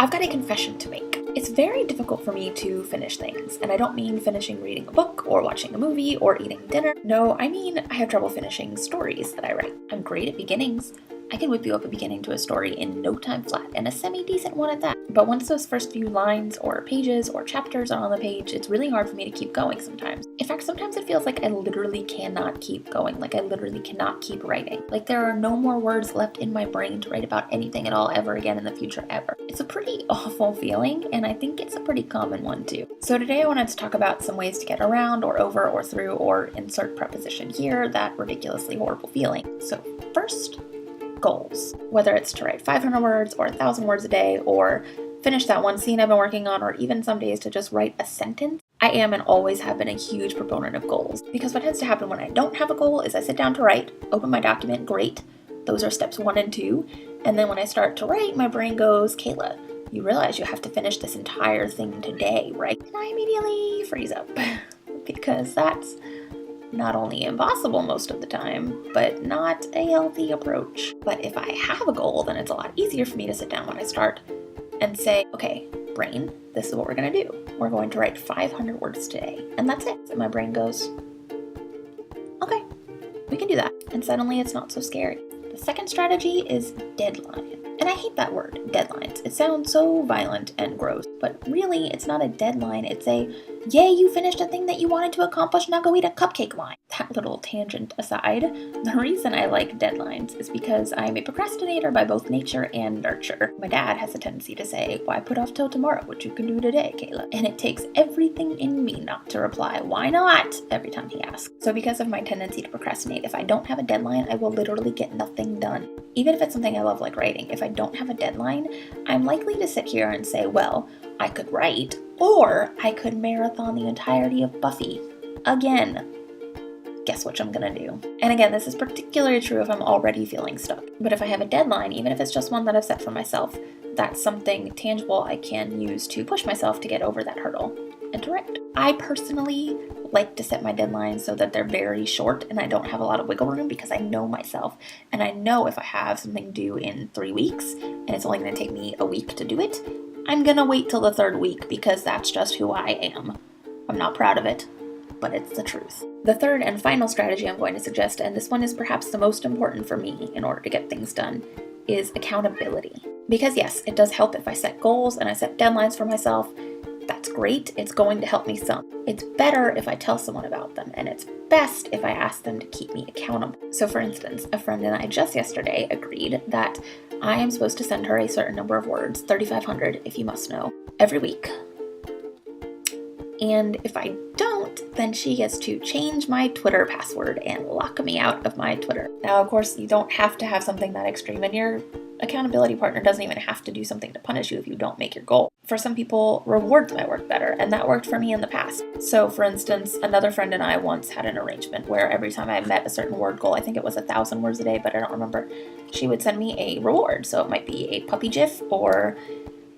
I've got a confession to make. It's very difficult for me to finish things, and I don't mean finishing reading a book or watching a movie or eating dinner. No, I mean I have trouble finishing stories that I write. I'm great at beginnings. I can whip you up a beginning to a story in no time flat, and a semi-decent one at that. But once those first few lines or pages or chapters are on the page, it's really hard for me to keep going sometimes. In fact, sometimes it feels like I literally cannot keep going, like I literally cannot keep writing. Like there are no more words left in my brain to write about anything at all ever again in the future ever. It's a pretty awful feeling, and I think it's a pretty common one too. So today I wanted to talk about some ways to get around or over or through or insert preposition here that ridiculously horrible feeling. So first, goals. Whether it's to write 500 words or 1,000 words a day or finish that one scene I've been working on, or even some days to just write a sentence, I am and always have been a huge proponent of goals. Because what tends to happen when I don't have a goal is I sit down to write, open my document, great. Those are steps 1 and 2. And then when I start to write, my brain goes, Kayla, you realize you have to finish this entire thing today, right? And I immediately freeze up because that's not only impossible most of the time, but not a healthy approach. But if I have a goal, then it's a lot easier for me to sit down when I start and say, okay, brain, this is what we're gonna do. We're going to write 500 words today, and that's it. And my brain goes, okay, we can do that. And suddenly it's not so scary. The second strategy is deadline. And I hate that word, deadlines. It sounds so violent and gross, but really it's not a deadline. It's a, yay, you finished a thing that you wanted to accomplish, now go eat a cupcake line. That little tangent aside, the reason I like deadlines is because I'm a procrastinator by both nature and nurture. My dad has a tendency to say, why put off till tomorrow what you can do today, Kayla? And it takes everything in me not to reply, why not, every time he asks. So because of my tendency to procrastinate, if I don't have a deadline, I will literally get nothing done. Even if it's something I love like writing, if I don't have a deadline, I'm likely to sit here and say, well, I could write, or I could marathon the entirety of Buffy. Again, guess which I'm gonna do. And again, this is particularly true if I'm already feeling stuck. But if I have a deadline, even if it's just one that I've set for myself, that's something tangible I can use to push myself to get over that hurdle and to write. I personally like to set my deadlines so that they're very short and I don't have a lot of wiggle room because I know myself and I know if I have something due in 3 weeks and it's only going to take me a week to do it, I'm going to wait till the 3rd week because that's just who I am. I'm not proud of it, but it's the truth. The third and final strategy I'm going to suggest, and this one is perhaps the most important for me in order to get things done, is accountability. Because yes, it does help if I set goals and I set deadlines for myself. That's great, it's going to help me some. It's better if I tell someone about them, and it's best if I ask them to keep me accountable. So for instance, a friend and I just yesterday agreed that I am supposed to send her a certain number of words, 3,500 if you must know, every week. And if I don't, then she gets to change my Twitter password and lock me out of my Twitter. Now, of course, you don't have to have something that extreme, and your accountability partner doesn't even have to do something to punish you if you don't make your goal. For some people, rewards might work better, and that worked for me in the past. So, for instance, another friend and I once had an arrangement where every time I met a certain word goal, I think it was 1,000 words a day, but I don't remember, she would send me a reward. So it might be a puppy gif, or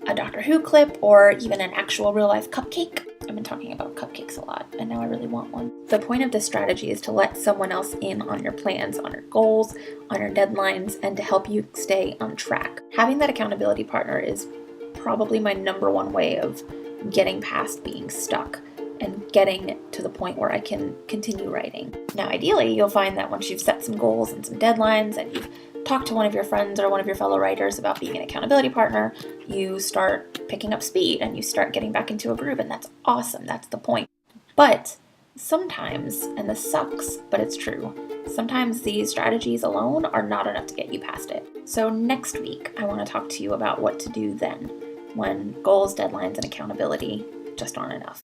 a Doctor Who clip, or even an actual real-life cupcake. I've been talking about cupcakes a lot, and now I really want one. The point of this strategy is to let someone else in on your plans, on your goals, on your deadlines, and to help you stay on track. Having that accountability partner is probably my number one way of getting past being stuck and getting to the point where I can continue writing. Now, ideally, you'll find that once you've set some goals and some deadlines and you've talked to one of your friends or one of your fellow writers about being an accountability partner, you start picking up speed and you start getting back into a groove, and that's awesome. That's the point. But sometimes, and this sucks, but it's true, sometimes these strategies alone are not enough to get you past it. So next week, I want to talk to you about what to do then when goals, deadlines, and accountability just aren't enough.